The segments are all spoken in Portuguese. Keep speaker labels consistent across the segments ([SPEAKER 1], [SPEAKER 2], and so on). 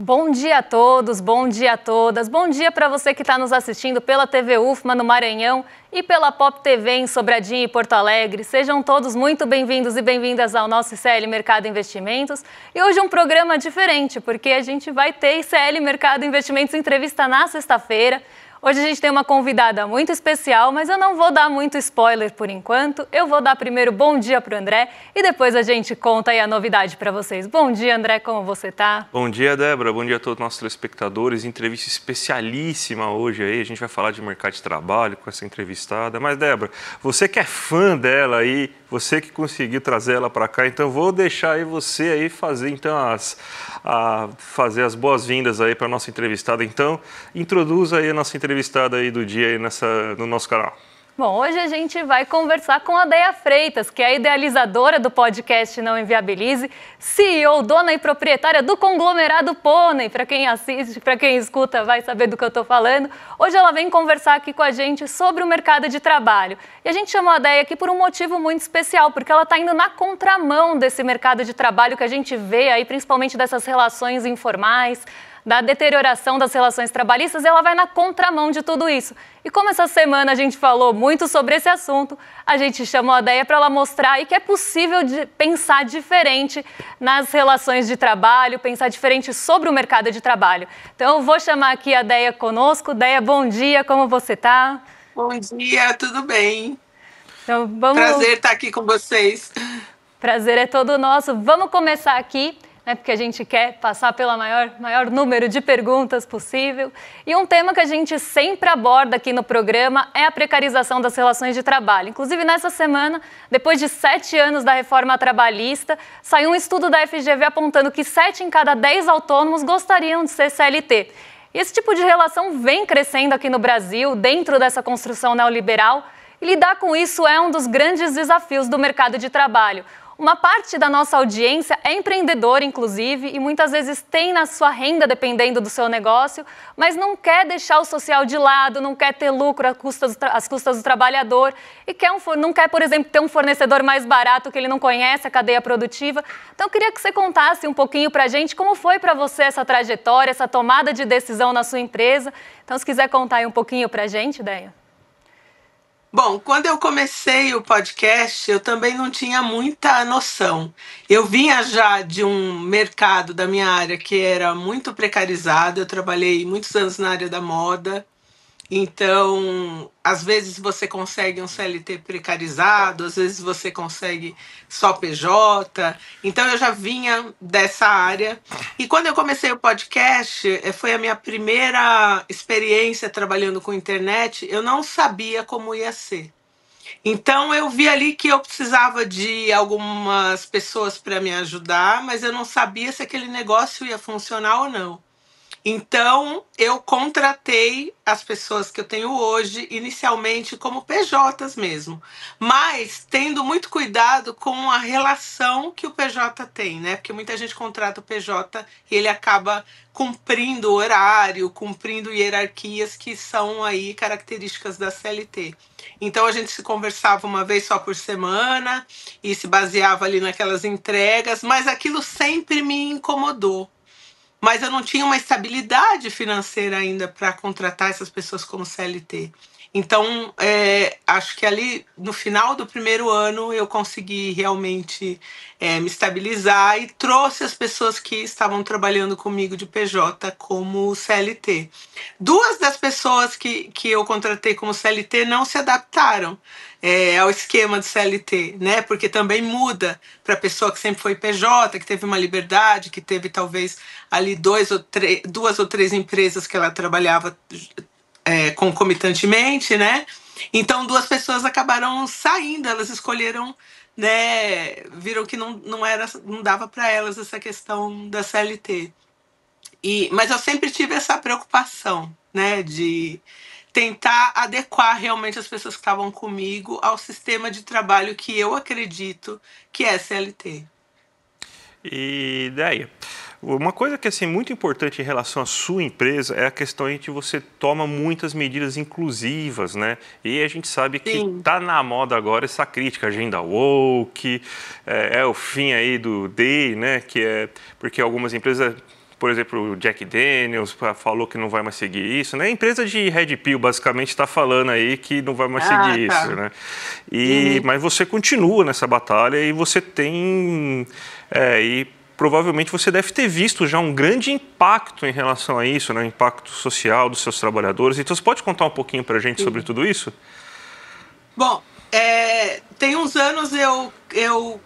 [SPEAKER 1] Bom dia a todos, bom dia a todas, bom dia para você que está nos assistindo pela TV UFMA no Maranhão e pela Pop TV em Sobradinho e Porto Alegre. Sejam todos muito bem-vindos e bem-vindas ao nosso ICL Mercado Investimentos. E hoje um programa diferente, porque a gente vai ter ICL Mercado Investimentos entrevista na sexta-feira. Hoje a gente tem uma convidada muito especial, mas eu não vou dar muito spoiler por enquanto. Eu vou dar primeiro bom dia para o André e depois a gente conta aí a novidade para vocês. Bom dia, André, como você tá?
[SPEAKER 2] Bom dia, Débora. Bom dia a todos os nossos telespectadores. Entrevista especialíssima hoje aí. A gente vai falar de mercado de trabalho com essa entrevistada. Mas, Débora, você que é fã dela aí, você que conseguiu trazer ela para cá, então vou deixar aí você aí fazer então fazer as boas-vindas aí para nossa entrevistada. Então, introduza aí a nossa entrevistada aí do dia aí no nosso canal.
[SPEAKER 1] Bom, hoje a gente vai conversar com a Deia Freitas, que é a idealizadora do podcast Não Inviabilize, CEO, dona e proprietária do conglomerado Pônei. Para quem assiste, para quem escuta, vai saber do que eu estou falando. Hoje ela vem conversar aqui com a gente sobre o mercado de trabalho. E a gente chamou a Deia aqui por um motivo muito especial, porque ela está indo na contramão desse mercado de trabalho que a gente vê aí, principalmente dessas relações informais, da deterioração das relações trabalhistas, e ela vai na contramão de tudo isso. E como essa semana a gente falou muito sobre esse assunto, a gente chamou a Deia para ela mostrar aí que é possível pensar diferente nas relações de trabalho, pensar diferente sobre o mercado de trabalho. Então eu vou chamar aqui a Deia conosco. Deia, bom dia, como você está?
[SPEAKER 3] Bom dia, tudo bem?
[SPEAKER 1] Então,
[SPEAKER 3] Prazer estar aqui com vocês.
[SPEAKER 1] Prazer é todo nosso. Vamos começar aqui, porque a gente quer passar pelo maior número de perguntas possível. E um tema que a gente sempre aborda aqui no programa é a precarização das relações de trabalho. Inclusive, nessa semana, depois de 7 anos da reforma trabalhista, saiu um estudo da FGV apontando que 7 em cada 10 autônomos gostariam de ser CLT. E esse tipo de relação vem crescendo aqui no Brasil, dentro dessa construção neoliberal, e lidar com isso é um dos grandes desafios do mercado de trabalho. Uma parte da nossa audiência é empreendedora, inclusive, e muitas vezes tem na sua renda dependendo do seu negócio, mas não quer deixar o social de lado, não quer ter lucro às custas do trabalhador e não quer, por exemplo, ter um fornecedor mais barato que ele não conhece, a cadeia produtiva. Então, eu queria que você contasse um pouquinho para a gente como foi para você essa trajetória, essa tomada de decisão na sua empresa. Então, se quiser contar aí um pouquinho para a gente, Deia.
[SPEAKER 3] Bom, quando eu comecei o podcast, eu também não tinha muita noção. Eu vinha já de um mercado da minha área que era muito precarizado. Eu trabalhei muitos anos na área da moda. Então, às vezes você consegue um CLT precarizado, às vezes você consegue só PJ. Então, eu já vinha dessa área. E quando eu comecei o podcast, foi a minha primeira experiência trabalhando com internet. Eu não sabia como ia ser. Então, eu vi ali que eu precisava de algumas pessoas para me ajudar, mas eu não sabia se aquele negócio ia funcionar ou não. Então, eu contratei as pessoas que eu tenho hoje, inicialmente como PJs mesmo, mas tendo muito cuidado com a relação que o PJ tem, né? Porque muita gente contrata o PJ e ele acaba cumprindo horário, cumprindo hierarquias que são aí características da CLT. Então, a gente se conversava uma vez só por semana e se baseava ali naquelas entregas, mas aquilo sempre me incomodou. Mas eu não tinha uma estabilidade financeira ainda para contratar essas pessoas como CLT. Então, acho que ali no final do primeiro ano eu consegui realmente me estabilizar e trouxe as pessoas que estavam trabalhando comigo de PJ como CLT. 2 das pessoas que eu contratei como CLT não se adaptaram ao esquema de CLT, né? Porque também muda para a pessoa que sempre foi PJ, que teve uma liberdade, que teve talvez ali 2 ou 3 empresas que ela trabalhava concomitantemente, né? Então 2 pessoas acabaram saindo, elas escolheram, né? Viram que não dava para elas essa questão da CLT. Mas eu sempre tive essa preocupação, né? De tentar adequar realmente as pessoas que estavam comigo ao sistema de trabalho que eu acredito que é CLT.
[SPEAKER 2] E daí, uma coisa que é assim, muito importante em relação à sua empresa é a questão de que você toma muitas medidas inclusivas, né? E a gente sabe que está na moda agora essa crítica, agenda woke, é o fim aí do day, né? Que é porque algumas empresas por exemplo, o Jack Daniels falou que não vai mais seguir isso, né? A empresa de Red Pill basicamente está falando aí que não vai mais seguir isso, né? Mas você continua nessa batalha e você tem... e provavelmente você deve ter visto já um grande impacto em relação a isso, né? O impacto social dos seus trabalhadores. Então, você pode contar um pouquinho para a gente sobre tudo isso?
[SPEAKER 3] Bom, tem uns anos eu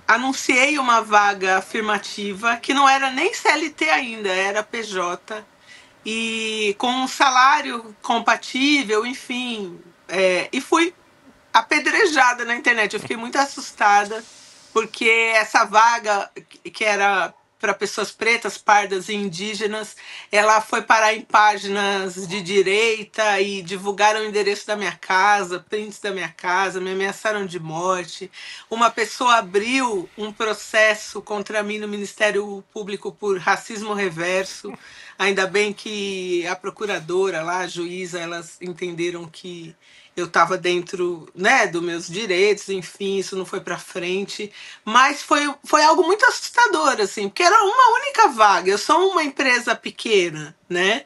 [SPEAKER 3] anunciei uma vaga afirmativa que não era nem CLT ainda, era PJ, e com um salário compatível, enfim, e fui apedrejada na internet. Eu fiquei muito assustada, porque essa vaga, que era para pessoas pretas, pardas e indígenas, ela foi parar em páginas de direita e divulgaram o endereço da minha casa, prints da minha casa, me ameaçaram de morte. Uma pessoa abriu um processo contra mim no Ministério Público por racismo reverso. Ainda bem que a procuradora lá, a juíza, elas entenderam que eu estava dentro, né, dos meus direitos, enfim, isso não foi para frente. Mas foi algo muito assustador, assim, porque era uma única vaga. Eu sou uma empresa pequena, né?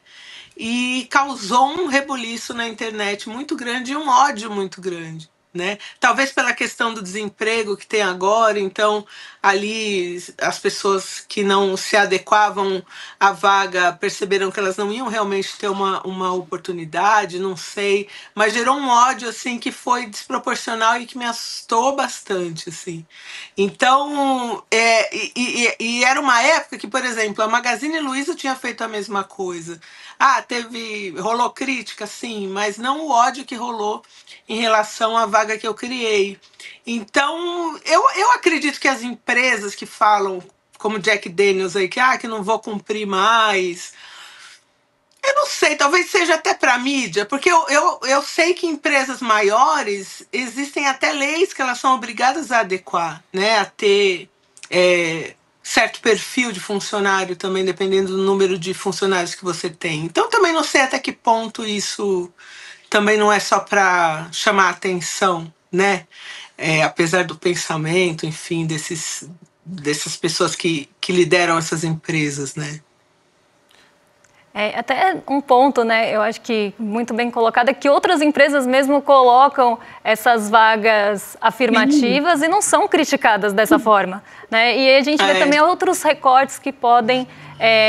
[SPEAKER 3] E causou um rebuliço na internet muito grande e um ódio muito grande, né? Talvez pela questão do desemprego que tem agora, então ali as pessoas que não se adequavam à vaga perceberam que elas não iam realmente ter uma oportunidade, não sei, mas gerou um ódio assim que foi desproporcional e que me assustou bastante, assim. Então, e era uma época que, por exemplo, a Magazine Luiza tinha feito a mesma coisa. Rolou crítica, sim, mas não o ódio que rolou em relação à vaga que eu criei. Então, eu acredito que as empresas que falam, como Jack Daniels aí, que não vou cumprir mais, eu não sei, talvez seja até para mídia, porque eu sei que em empresas maiores existem até leis que elas são obrigadas a adequar, né, a ter certo perfil de funcionário também, dependendo do número de funcionários que você tem. Então também não sei até que ponto isso também não é só para chamar atenção, né? Apesar do pensamento, enfim, dessas pessoas que lideram essas empresas, né?
[SPEAKER 1] Até um ponto, né, eu acho que muito bem colocado, é que outras empresas mesmo colocam essas vagas afirmativas e não são criticadas dessa forma, né? E a gente vê também outros recortes que podem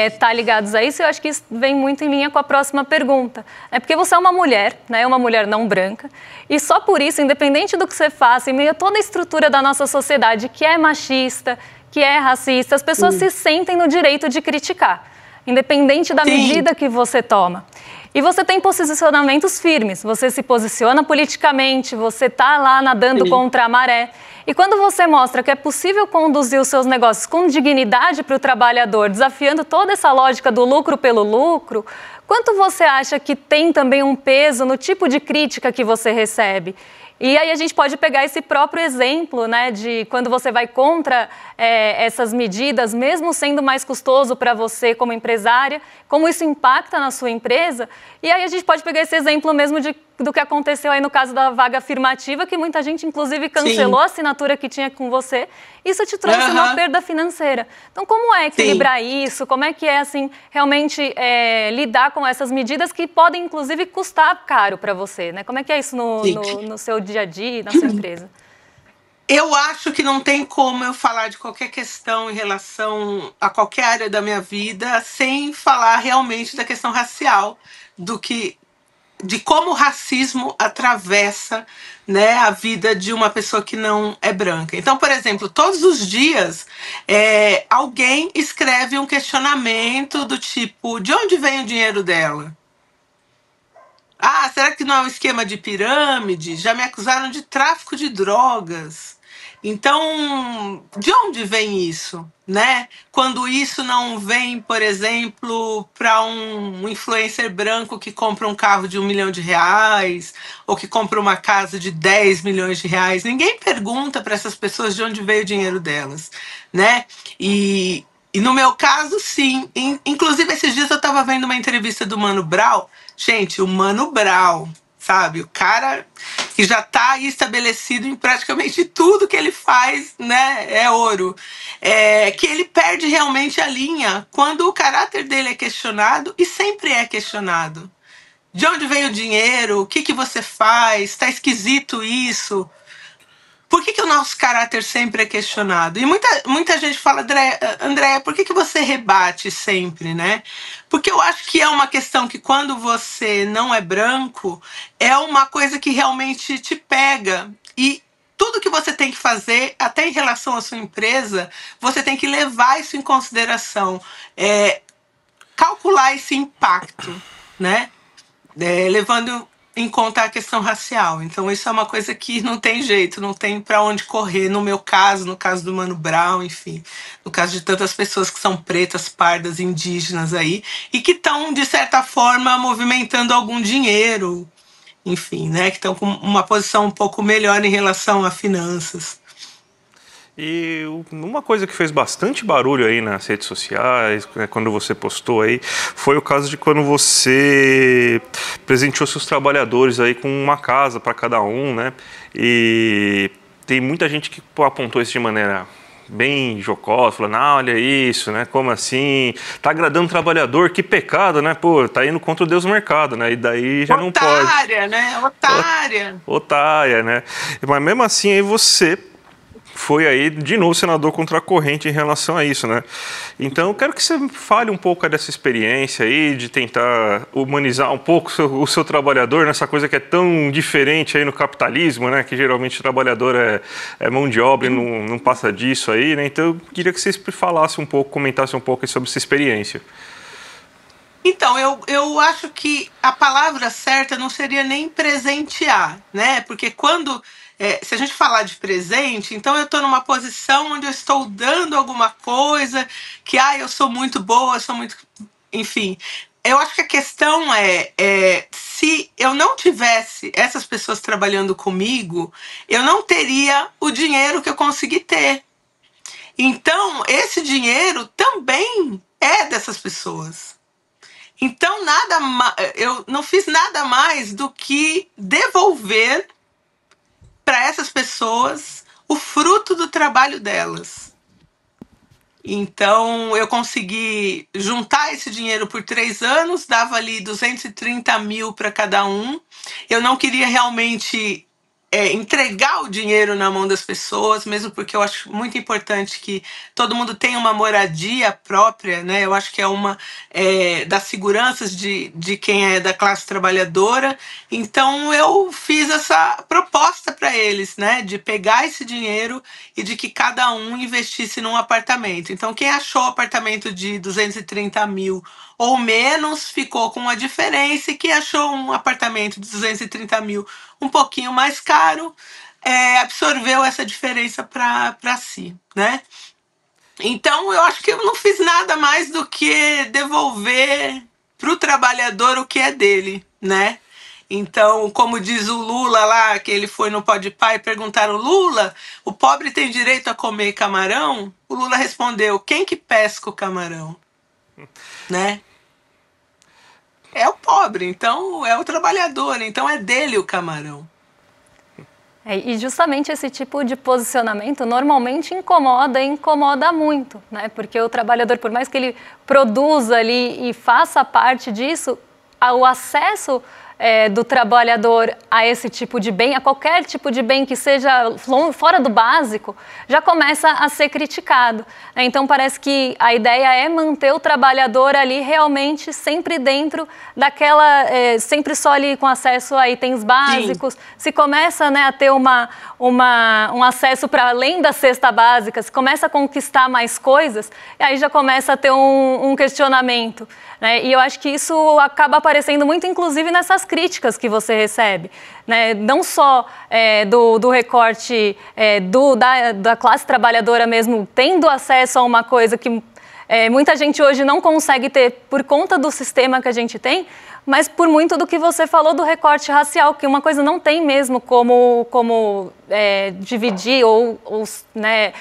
[SPEAKER 1] estar ligados a isso, e eu acho que isso vem muito em linha com a próxima pergunta. Porque você é uma mulher, né, uma mulher não branca, e só por isso, independente do que você faça, em meio a toda a estrutura da nossa sociedade, que é machista, que é racista, as pessoas se sentem no direito de criticar, independente da medida que você toma. E você tem posicionamentos firmes, você se posiciona politicamente, você está lá nadando contra a maré. E quando você mostra que é possível conduzir os seus negócios com dignidade para o trabalhador, desafiando toda essa lógica do lucro pelo lucro, quanto você acha que tem também um peso no tipo de crítica que você recebe? E aí a gente pode pegar esse próprio exemplo, né, de quando você vai contra essas medidas, mesmo sendo mais custoso para você como empresária, como isso impacta na sua empresa. E aí a gente pode pegar esse exemplo mesmo do que aconteceu aí no caso da vaga afirmativa, que muita gente, inclusive, cancelou a assinatura que tinha com você. Isso te trouxe uma perda financeira. Então, como é equilibrar isso? Como é que é, assim, realmente lidar com essas medidas que podem, inclusive, custar caro para você, né? Como é que é isso no seu dia a dia, na sua empresa?
[SPEAKER 3] Eu acho que não tem como eu falar de qualquer questão em relação a qualquer área da minha vida sem falar realmente da questão racial, de como o racismo atravessa, né, a vida de uma pessoa que não é branca. Então, por exemplo, todos os dias alguém escreve um questionamento do tipo: de onde vem o dinheiro dela? Será que não é um esquema de pirâmide? Já me acusaram de tráfico de drogas. Então, de onde vem isso, né? Quando isso não vem, por exemplo, para um influencer branco que compra um carro de R$1 milhão, ou que compra uma casa de R$10 milhões, ninguém pergunta para essas pessoas de onde veio o dinheiro delas, né? E no meu caso, sim. Inclusive, esses dias eu estava vendo uma entrevista do Mano Brown. Gente, o Mano Brown sabe? O cara que já está estabelecido em praticamente tudo que ele faz, né, é ouro. Que ele perde realmente a linha quando o caráter dele é questionado, e sempre é questionado. De onde vem o dinheiro? O que você faz? Está esquisito isso? Por que o nosso caráter sempre é questionado? E muita gente fala, Andréia, por que você rebate sempre, né? Porque eu acho que é uma questão que quando você não é branco, é uma coisa que realmente te pega. E tudo que você tem que fazer, até em relação à sua empresa, você tem que levar isso em consideração. Calcular esse impacto, né? Levando em conta a questão racial. Então isso é uma coisa que não tem jeito, não tem para onde correr. No meu caso, no caso do Mano Brown, enfim, no caso de tantas pessoas que são pretas, pardas, indígenas aí, e que estão, de certa forma, movimentando algum dinheiro, enfim, né, que estão com uma posição um pouco melhor em relação a finanças.
[SPEAKER 2] E uma coisa que fez bastante barulho aí nas redes sociais, né, quando você postou aí, foi o caso de quando você presenteou seus trabalhadores aí com uma casa para cada um, né? E tem muita gente que apontou isso de maneira bem jocosa, falando, olha isso, né? Como assim? Tá agradando o trabalhador, que pecado, né? Pô, tá indo contra o Deus do mercado, né? E daí já não pode.
[SPEAKER 3] Otária, né? Otária.
[SPEAKER 2] Otária, né? Mas mesmo assim aí você foi aí, de novo, senador contra a corrente em relação a isso, né? Então, eu quero que você fale um pouco dessa experiência aí, de tentar humanizar um pouco o seu trabalhador, nessa coisa que é tão diferente aí no capitalismo, né? Que geralmente o trabalhador é mão de obra e não passa disso aí, né? Então, eu queria que você falasse um pouco, comentasse um pouco sobre essa experiência.
[SPEAKER 3] Então, eu acho que a palavra certa não seria nem presentear, né? Porque quando... se a gente falar de presente, então eu estou numa posição onde eu estou dando alguma coisa que, eu sou muito boa, eu sou muito... Enfim, eu acho que a questão se eu não tivesse essas pessoas trabalhando comigo, eu não teria o dinheiro que eu consegui ter. Então, esse dinheiro também é dessas pessoas. Então, eu não fiz nada mais do que devolver para essas pessoas o fruto do trabalho delas. Então, eu consegui juntar esse dinheiro por 3 anos, dava ali 230 mil para cada um. Eu não queria realmente entregar o dinheiro na mão das pessoas, mesmo porque eu acho muito importante que todo mundo tenha uma moradia própria, né? Eu acho que é uma das seguranças de quem é da classe trabalhadora. Então eu fiz essa proposta para eles, né? De pegar esse dinheiro e de que cada um investisse num apartamento. Então quem achou apartamento de 230 mil ou menos ficou com a diferença, e quem achou um apartamento de 230 mil um pouquinho mais caro, absorveu essa diferença para si, né? Então, eu acho que eu não fiz nada mais do que devolver para o trabalhador o que é dele, né? Então, como diz o Lula lá, que ele foi no Podpah e perguntaram, Lula, o pobre tem direito a comer camarão? O Lula respondeu, quem que pesca o camarão? Né? É o pobre, então é o trabalhador, então é dele o camarão.
[SPEAKER 1] E justamente esse tipo de posicionamento normalmente incomoda muito, né? Porque o trabalhador, por mais que ele produza ali e faça parte disso, o acesso do trabalhador a esse tipo de bem, a qualquer tipo de bem que seja fora do básico, já começa a ser criticado. Então parece que a ideia é manter o trabalhador ali realmente sempre dentro daquela, sempre só ali com acesso a itens básicos. Sim. Se começa, né, a ter um acesso para além da cesta básica, se começa a conquistar mais coisas, aí já começa a ter um questionamento. E eu acho que isso acaba aparecendo muito, inclusive, nessas críticas que você recebe, né? Não só do recorte da classe trabalhadora mesmo, tendo acesso a uma coisa que Muita gente hoje não consegue ter por conta do sistema que a gente tem, mas por muito do que você falou do recorte racial, que uma coisa não tem mesmo como dividir né?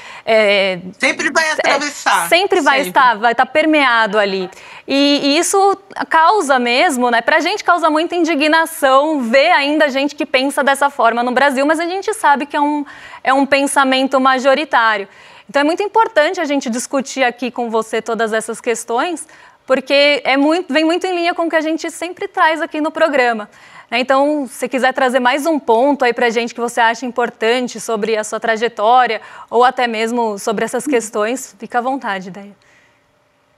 [SPEAKER 3] Sempre vai atravessar.
[SPEAKER 1] Sempre vai estar permeado ali. E isso causa mesmo, né? Pra gente causa muita indignação ver ainda gente que pensa dessa forma no Brasil, mas a gente sabe que é um pensamento majoritário. Então é muito importante a gente discutir aqui com você todas essas questões, porque vem muito em linha com o que a gente sempre traz aqui no programa. Então, se quiser trazer mais um ponto aí para a gente que você acha importante sobre a sua trajetória ou até mesmo sobre essas questões, fica à vontade, Déia.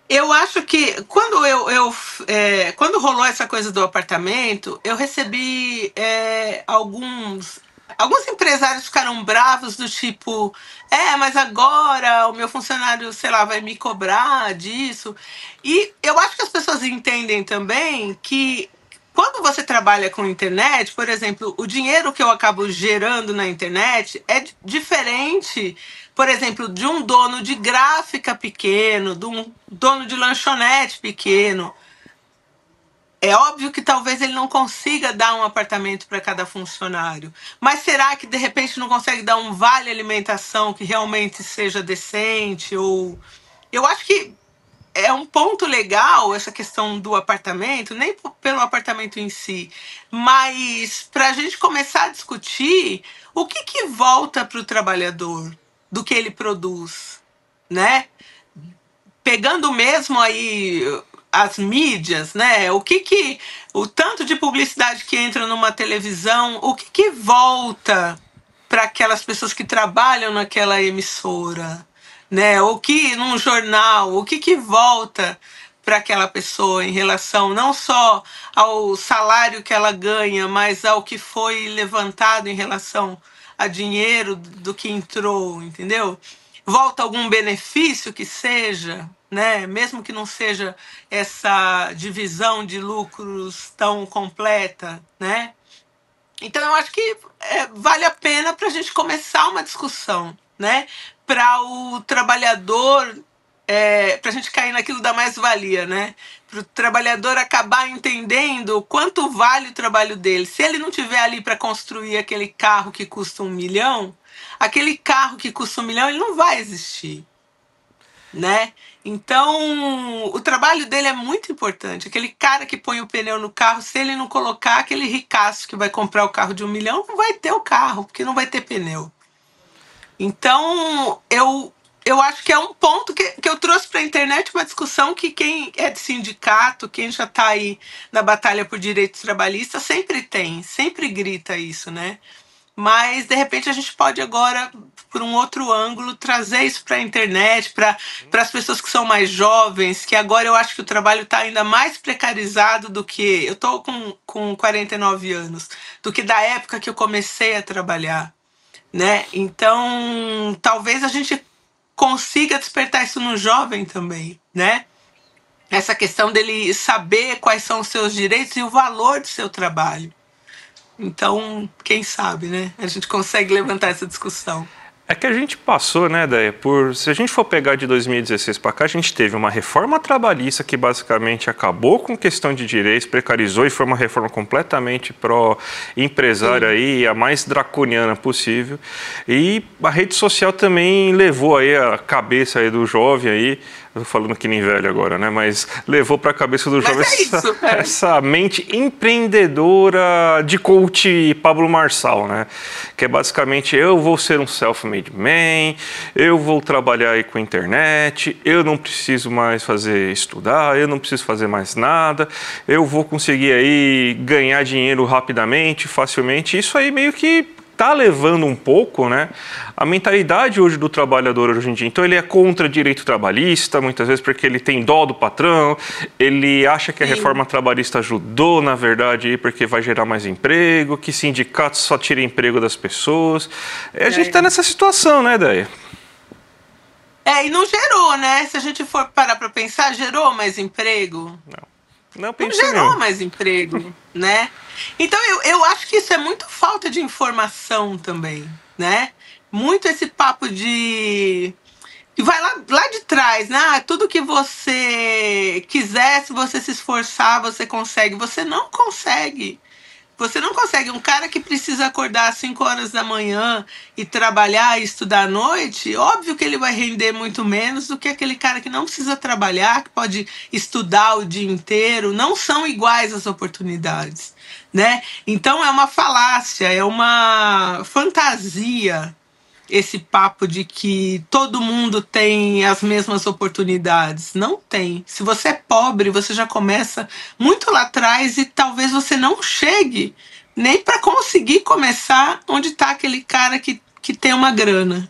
[SPEAKER 3] Eu acho que quando rolou essa coisa do apartamento, eu recebi alguns empresários ficaram bravos do tipo, mas agora o meu funcionário, sei lá, vai me cobrar disso. E eu acho que as pessoas entendem também que quando você trabalha com internet, por exemplo, o dinheiro que eu acabo gerando na internet é diferente, por exemplo, de um dono de gráfica pequeno, de um dono de lanchonete pequeno. É óbvio que talvez ele não consiga dar um apartamento para cada funcionário. Mas será que, de repente, não consegue dar um vale alimentação que realmente seja decente? Eu acho que é um ponto legal essa questão do apartamento, nem pelo apartamento em si, mas para a gente começar a discutir o que volta para o trabalhador do que ele produz, né? Pegando mesmo aí as mídias, né? O tanto de publicidade que entra numa televisão, o que volta para aquelas pessoas que trabalham naquela emissora, né? O que num jornal, o que volta para aquela pessoa em relação não só ao salário que ela ganha, mas ao que foi levantado em relação a dinheiro do que entrou, entendeu? Volta algum benefício que seja, né? Mesmo que não seja essa divisão de lucros tão completa, né? Então eu acho que vale a pena para a gente começar uma discussão, né? Para o trabalhador, para a gente cair naquilo da mais-valia, né? Para o trabalhador acabar entendendo quanto vale o trabalho dele. Se ele não tiver ali para construir aquele carro que custa 1 milhão, aquele carro que custa 1 milhão, ele não vai existir, né? Então, o trabalho dele é muito importante. Aquele cara que põe o pneu no carro, se ele não colocar, aquele ricaço que vai comprar o carro de 1 milhão, não vai ter o carro, porque não vai ter pneu. Então, eu acho que é um ponto que eu trouxe para a internet, uma discussão que quem é de sindicato, quem já está aí na batalha por direitos trabalhistas, sempre grita isso, né? Mas, de repente, a gente pode agora, por um outro ângulo, trazer isso para a internet, para as pessoas que são mais jovens, que agora eu acho que o trabalho está ainda mais precarizado do que... Eu estou com 49 anos, do que da época que eu comecei a trabalhar, né? Então, talvez a gente consiga despertar isso no jovem também, né? Essa questão dele saber quais são os seus direitos e o valor do seu trabalho. Então, quem sabe, né? A gente consegue levantar essa discussão.
[SPEAKER 2] É que a gente passou, né, Déia, se a gente for pegar de 2016 para cá, a gente teve uma reforma trabalhista que basicamente acabou com questão de direitos, precarizou e foi uma reforma completamente pró-empresária aí, a mais draconiana possível. E a rede social também levou aí a cabeça aí do jovem aí, eu tô falando que nem velho agora, né? Mas levou para a cabeça do jovem essa mente empreendedora de coach Pablo Marçal, né? Que é basicamente, eu vou ser um self-made man, eu vou trabalhar aí com a internet, eu não preciso mais estudar, eu não preciso fazer mais nada, eu vou conseguir aí ganhar dinheiro rapidamente, facilmente. Isso aí meio que está levando um pouco, né, a mentalidade hoje do trabalhador hoje em dia. Então ele é contra direito trabalhista, muitas vezes porque ele tem dó do patrão, ele acha que a reforma trabalhista ajudou, na verdade, porque vai gerar mais emprego, que sindicatos só tiram emprego das pessoas. A gente está nessa situação, né, Déia?
[SPEAKER 3] E não gerou, né? Se a gente for parar para pensar, gerou mais emprego?
[SPEAKER 2] Não
[SPEAKER 3] gerou mais emprego, né? Então, eu acho que isso é muito falta de informação também, né? Muito esse papo de E vai lá de trás, né? Ah, tudo que você quiser, se você se esforçar, você consegue. Você não consegue. Você não consegue. Um cara que precisa acordar às 5 horas da manhã e trabalhar e estudar à noite, óbvio que ele vai render muito menos do que aquele cara que não precisa trabalhar, que pode estudar o dia inteiro. Não são iguais as oportunidades, né? Então é uma falácia, é uma fantasia esse papo de que todo mundo tem as mesmas oportunidades. Não tem. Se você é pobre, você já começa muito lá atrás e talvez você não chegue nem para conseguir começar onde está aquele cara que tem uma grana.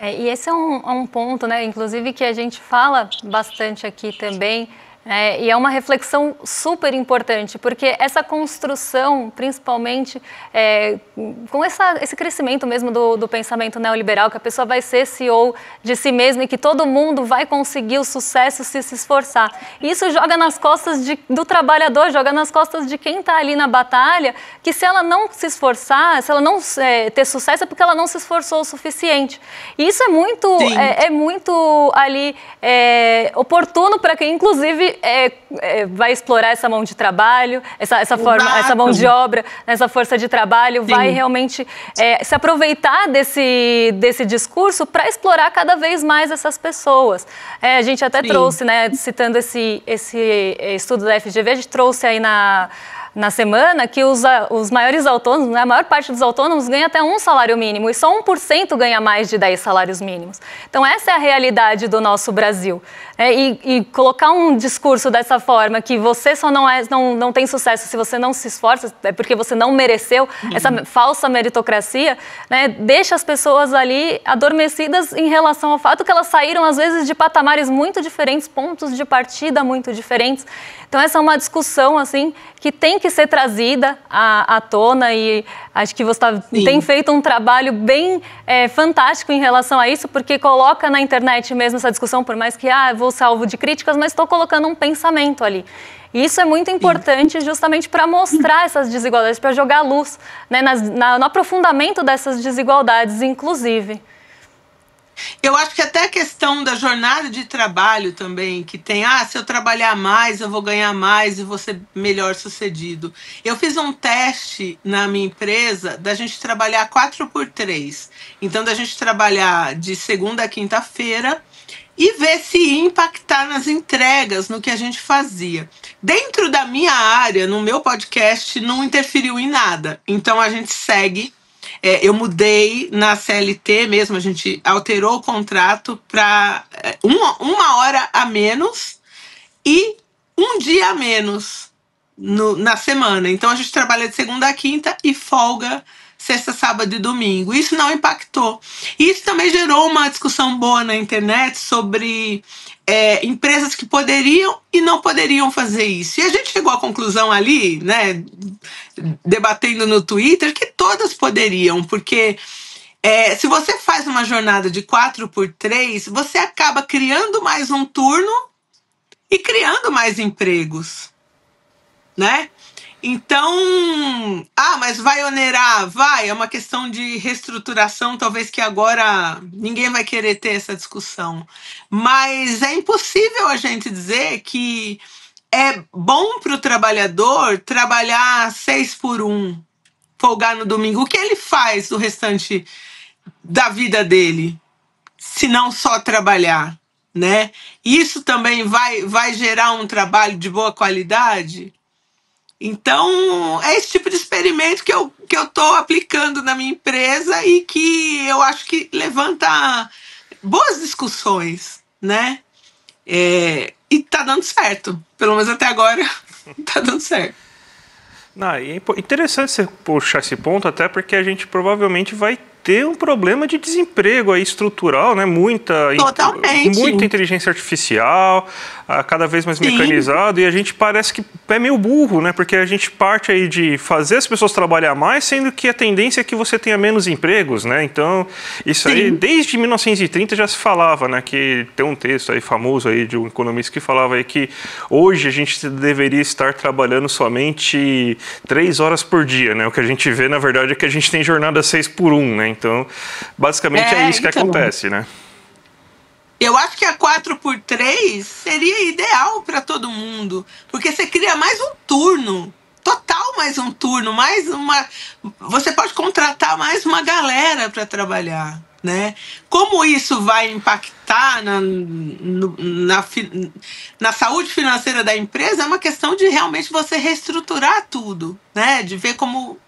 [SPEAKER 1] E esse é um ponto, né? Inclusive, que a gente fala bastante aqui também. E é uma reflexão super importante, porque essa construção, principalmente com esse crescimento mesmo do pensamento neoliberal, que a pessoa vai ser CEO de si mesma e que todo mundo vai conseguir o sucesso se esforçar. Isso joga nas costas do trabalhador, joga nas costas de quem está ali na batalha, que se ela não se esforçar, se ela não ter sucesso, é porque ela não se esforçou o suficiente. E isso é muito ali oportuno para quem, inclusive, vai explorar essa mão de trabalho, essa mão de obra, essa força de trabalho, sim, vai realmente se aproveitar desse discurso para explorar cada vez mais essas pessoas. A gente até sim, trouxe, né, citando esse estudo da FGV, a gente trouxe aí na semana que os maiores autônomos, né, a maior parte dos autônomos ganha até 1 salário mínimo e só 1% ganha mais de 10 salários mínimos. Então essa é a realidade do nosso Brasil. E colocar um discurso dessa forma, que você só não tem sucesso se você não se esforça, é porque você não mereceu, essa falsa meritocracia, né, deixa as pessoas ali adormecidas em relação ao fato que elas saíram às vezes de patamares muito diferentes, pontos de partida muito diferentes. Então essa é uma discussão assim que tem que ser trazida à tona, e acho que você tem feito um trabalho bem fantástico em relação a isso, porque coloca na internet mesmo essa discussão, por mais que vou ser alvo de críticas, mas estou colocando um pensamento ali. E isso é muito importante justamente para mostrar essas desigualdades, para jogar luz, né, no aprofundamento dessas desigualdades, inclusive.
[SPEAKER 3] Eu acho que até a questão da jornada de trabalho também, que tem, se eu trabalhar mais, eu vou ganhar mais e vou ser melhor sucedido. Eu fiz um teste na minha empresa da gente trabalhar 4x3. Então, da gente trabalhar de segunda a quinta-feira e ver se ia impactar nas entregas, no que a gente fazia. Dentro da minha área, no meu podcast, não interferiu em nada. Então, a gente segue. Eu mudei na CLT mesmo, a gente alterou o contrato para uma hora a menos e um dia a menos na semana. Então, a gente trabalha de segunda a quinta e folga sexta, sábado e domingo. Isso não impactou. Isso também gerou uma discussão boa na internet sobre empresas que poderiam e não poderiam fazer isso. E a gente chegou à conclusão ali, né, debatendo no Twitter, que todas poderiam, porque se você faz uma jornada de 4x3, você acaba criando mais um turno e criando mais empregos, né? Então, mas vai onerar? Vai, é uma questão de reestruturação, talvez que agora ninguém vai querer ter essa discussão. Mas é impossível a gente dizer que é bom para o trabalhador trabalhar 6x1, folgar no domingo. O que ele faz do restante da vida dele, se não só trabalhar, né? Isso também vai gerar um trabalho de boa qualidade? Então, é esse tipo de experimento que eu estou aplicando na minha empresa e que eu acho que levanta boas discussões, né? E está dando certo. Pelo menos até agora está dando certo.
[SPEAKER 2] É interessante você puxar esse ponto, até porque a gente provavelmente vai ter um problema de desemprego aí estrutural, né? Muita inteligência artificial, cada vez mais mecanizado, e a gente parece que é meio burro, né? Porque a gente parte aí de fazer as pessoas trabalhar mais, sendo que a tendência é que você tenha menos empregos, né? Então, isso aí, desde 1930 já se falava, né? Que tem um texto aí famoso aí de um economista que falava aí que hoje a gente deveria estar trabalhando somente 3 horas por dia, né? O que a gente vê, na verdade, é que a gente tem jornada 6x1, né? Então, basicamente é isso que acontece, né?
[SPEAKER 3] Eu acho que a 4x3 seria ideal para todo mundo, porque você cria mais um turno, total mais um turno, mais uma. Você pode contratar mais uma galera para trabalhar, né? Como isso vai impactar na saúde financeira da empresa é uma questão de realmente você reestruturar tudo, né? De ver como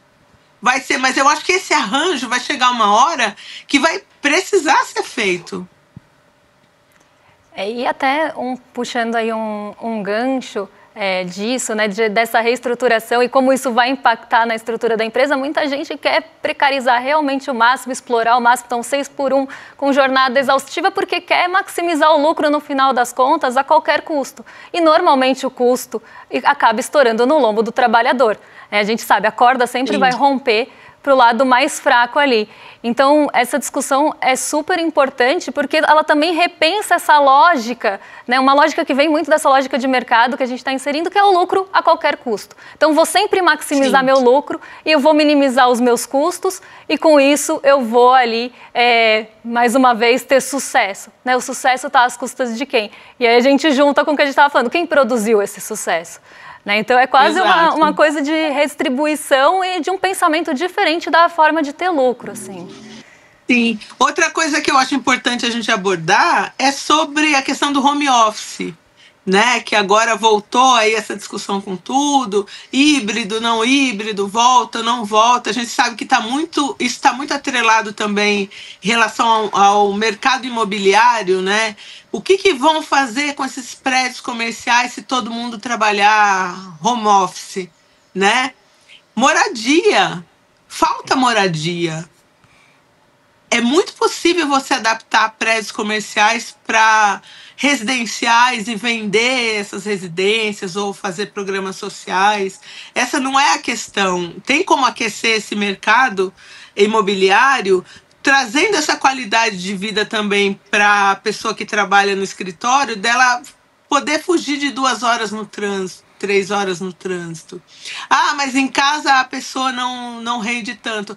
[SPEAKER 3] vai ser. Mas eu acho que esse arranjo vai chegar uma hora que vai precisar ser feito.
[SPEAKER 1] E até puxando aí um gancho disso, né, dessa reestruturação e como isso vai impactar na estrutura da empresa, muita gente quer precarizar realmente o máximo, explorar o máximo, então 6x1 com jornada exaustiva, porque quer maximizar o lucro no final das contas a qualquer custo. E normalmente o custo acaba estourando no lombo do trabalhador. A gente sabe, a corda sempre vai romper para o lado mais fraco ali. Então, essa discussão é super importante porque ela também repensa essa lógica, né? Uma lógica que vem muito dessa lógica de mercado que a gente está inserindo, que é o lucro a qualquer custo. Então, vou sempre maximizar meu lucro e eu vou minimizar os meus custos e, com isso, eu vou ali, mais uma vez, ter sucesso, né? O sucesso está às custas de quem? E aí a gente junta com o que a gente estava falando. Quem produziu esse sucesso? Então, é quase uma coisa de redistribuição e de um pensamento diferente da forma de ter lucro, assim.
[SPEAKER 3] Sim. Outra coisa que eu acho importante a gente abordar é sobre a questão do home office, né? Que agora voltou aí essa discussão com tudo, híbrido, não híbrido, volta, não volta. A gente sabe que isso está muito atrelado também em relação ao mercado imobiliário, né? O que vão fazer com esses prédios comerciais se todo mundo trabalhar home office, né? Moradia. Falta moradia. É muito possível você adaptar prédios comerciais para residenciais e vender essas residências ou fazer programas sociais. Essa não é a questão. Tem como aquecer esse mercado imobiliário trazendo essa qualidade de vida também para a pessoa que trabalha no escritório, dela poder fugir de 2 horas no trânsito, 3 horas no trânsito. Ah, mas em casa a pessoa não rende tanto.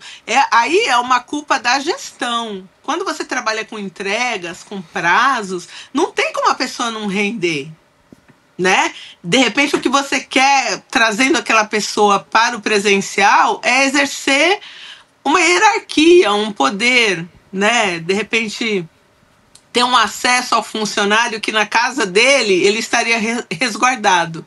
[SPEAKER 3] Aí é uma culpa da gestão. Quando você trabalha com entregas, com prazos, não tem como a pessoa não render, né? De repente, o que você quer, trazendo aquela pessoa para o presencial, é exercer uma hierarquia, um poder, né? De repente, ter um acesso ao funcionário que na casa dele ele estaria resguardado,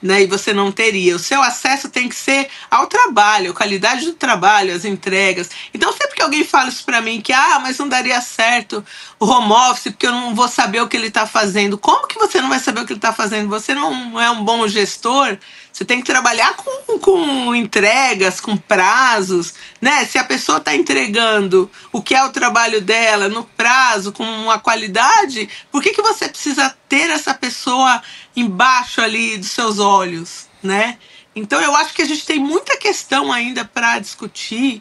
[SPEAKER 3] né? E você não teria. O seu acesso tem que ser ao trabalho, a qualidade do trabalho, as entregas. Então, sempre que alguém fala isso para mim, que mas não daria certo o home office, porque eu não vou saber o que ele está fazendo. Como que você não vai saber o que ele está fazendo? Você não é um bom gestor. Você tem que trabalhar com entregas, com prazos, né? Se a pessoa está entregando o que é o trabalho dela no prazo, com uma qualidade, por que você precisa ter essa pessoa embaixo ali dos seus olhos, né? Então, eu acho que a gente tem muita questão ainda para discutir,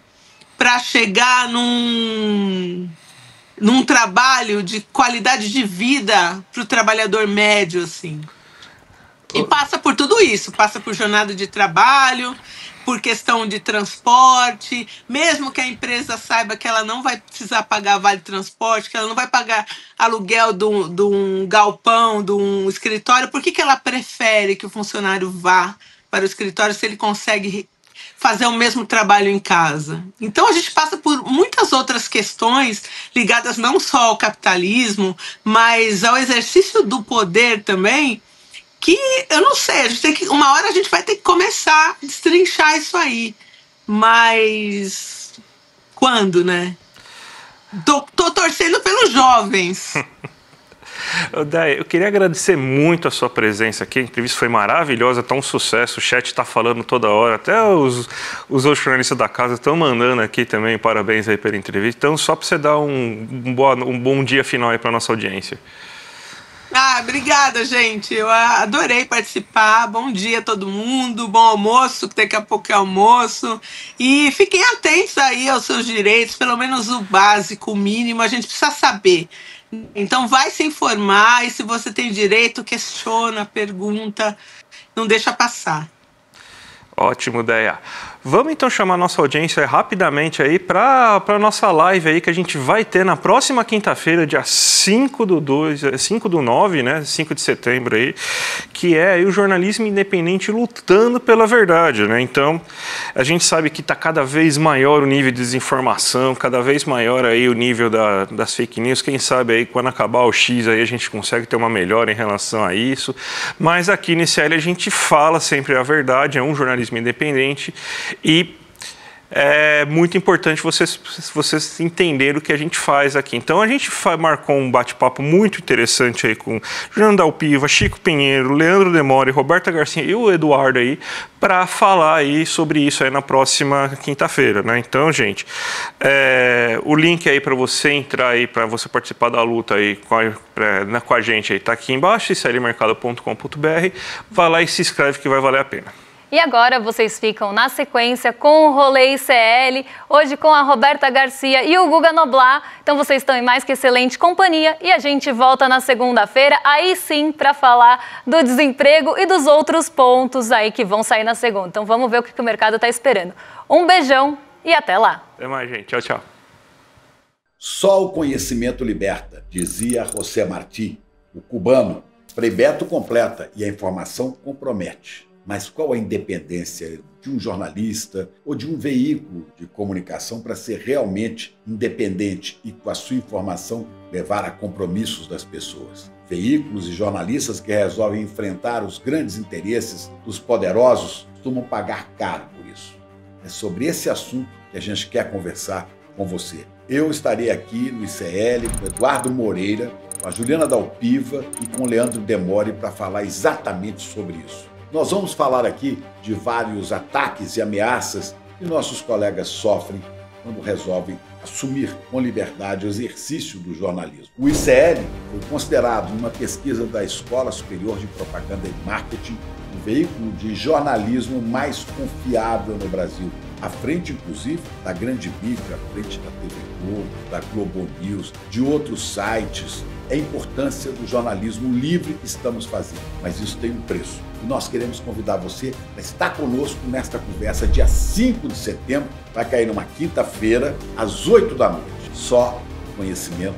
[SPEAKER 3] para chegar num trabalho de qualidade de vida para o trabalhador médio, assim. E passa por tudo isso, passa por jornada de trabalho, por questão de transporte, mesmo que a empresa saiba que ela não vai precisar pagar vale transporte, que ela não vai pagar aluguel de um galpão, de um escritório, por que ela prefere que o funcionário vá para o escritório se ele consegue fazer o mesmo trabalho em casa? Então a gente passa por muitas outras questões ligadas não só ao capitalismo, mas ao exercício do poder também, que eu não sei, uma hora a gente vai ter que começar a destrinchar isso aí. Mas quando, né? Tô torcendo pelos jovens.
[SPEAKER 2] Day, eu queria agradecer muito a sua presença aqui. A entrevista foi maravilhosa, tá um sucesso. O chat está falando toda hora. Até os outros jornalistas da casa estão mandando aqui também parabéns aí pela entrevista. Então, só para você dar um bom dia final aí para nossa audiência.
[SPEAKER 3] Obrigada, gente. Eu adorei participar. Bom dia a todo mundo. Bom almoço, que daqui a pouco é almoço. E fiquem atentos aí aos seus direitos, pelo menos o básico, o mínimo, a gente precisa saber. Então, vai se informar e se você tem direito, questiona, pergunta, não deixa passar.
[SPEAKER 2] Ótimo, Deia. Vamos então chamar a nossa audiência rapidamente aí para a nossa live aí que a gente vai ter na próxima quinta-feira, dia 5/9, né? 5 de setembro aí, que é aí o jornalismo independente lutando pela verdade, né? Então, a gente sabe que está cada vez maior o nível de desinformação, cada vez maior aí o nível das fake news. Quem sabe aí quando acabar o X aí a gente consegue ter uma melhora em relação a isso. Mas aqui no ICL a gente fala sempre a verdade, é um jornalismo independente. E é muito importante vocês entenderem o que a gente faz aqui. Então, a gente marcou um bate-papo muito interessante aí com Juliana Dalpiva, Chico Pinheiro, Leandro Demore, Roberta Garcia e o Eduardo aí, para falar aí sobre isso aí na próxima quinta-feira, né? Então, gente, o link aí para você entrar aí, para você participar da luta aí com a gente aí, tá aqui embaixo, iclmercado.com.br. Vai lá e se inscreve que vai valer a pena.
[SPEAKER 1] E agora vocês ficam na sequência com o Rolê ICL, hoje com a Roberta Garcia e o Guga Noblar. Então vocês estão em mais que excelente companhia e a gente volta na segunda-feira, aí sim, para falar do desemprego e dos outros pontos aí que vão sair na segunda. Então vamos ver o que o mercado está esperando. Um beijão e até lá.
[SPEAKER 2] Até mais, gente. Tchau, tchau.
[SPEAKER 4] Só o conhecimento liberta, dizia José Martí, o cubano. Frei Beto completa e a informação compromete. Mas qual a independência de um jornalista ou de um veículo de comunicação para ser realmente independente e, com a sua informação, levar a compromissos das pessoas? Veículos e jornalistas que resolvem enfrentar os grandes interesses dos poderosos costumam pagar caro por isso. É sobre esse assunto que a gente quer conversar com você. Eu estarei aqui no ICL com Eduardo Moreira, com a Juliana Dalpiva e com o Leandro Demore para falar exatamente sobre isso. Nós vamos falar aqui de vários ataques e ameaças que nossos colegas sofrem quando resolvem assumir com liberdade o exercício do jornalismo. O ICL foi considerado, numa pesquisa da Escola Superior de Propaganda e Marketing, o veículo de jornalismo mais confiável no Brasil, à frente, inclusive, da grande mídia, à frente da TV Globo, da Globo News, de outros sites. É a importância do jornalismo livre que estamos fazendo, mas isso tem um preço. E nós queremos convidar você para estar conosco nesta conversa dia 5 de setembro, vai cair numa quinta-feira, às 8 da noite. Só conhecimento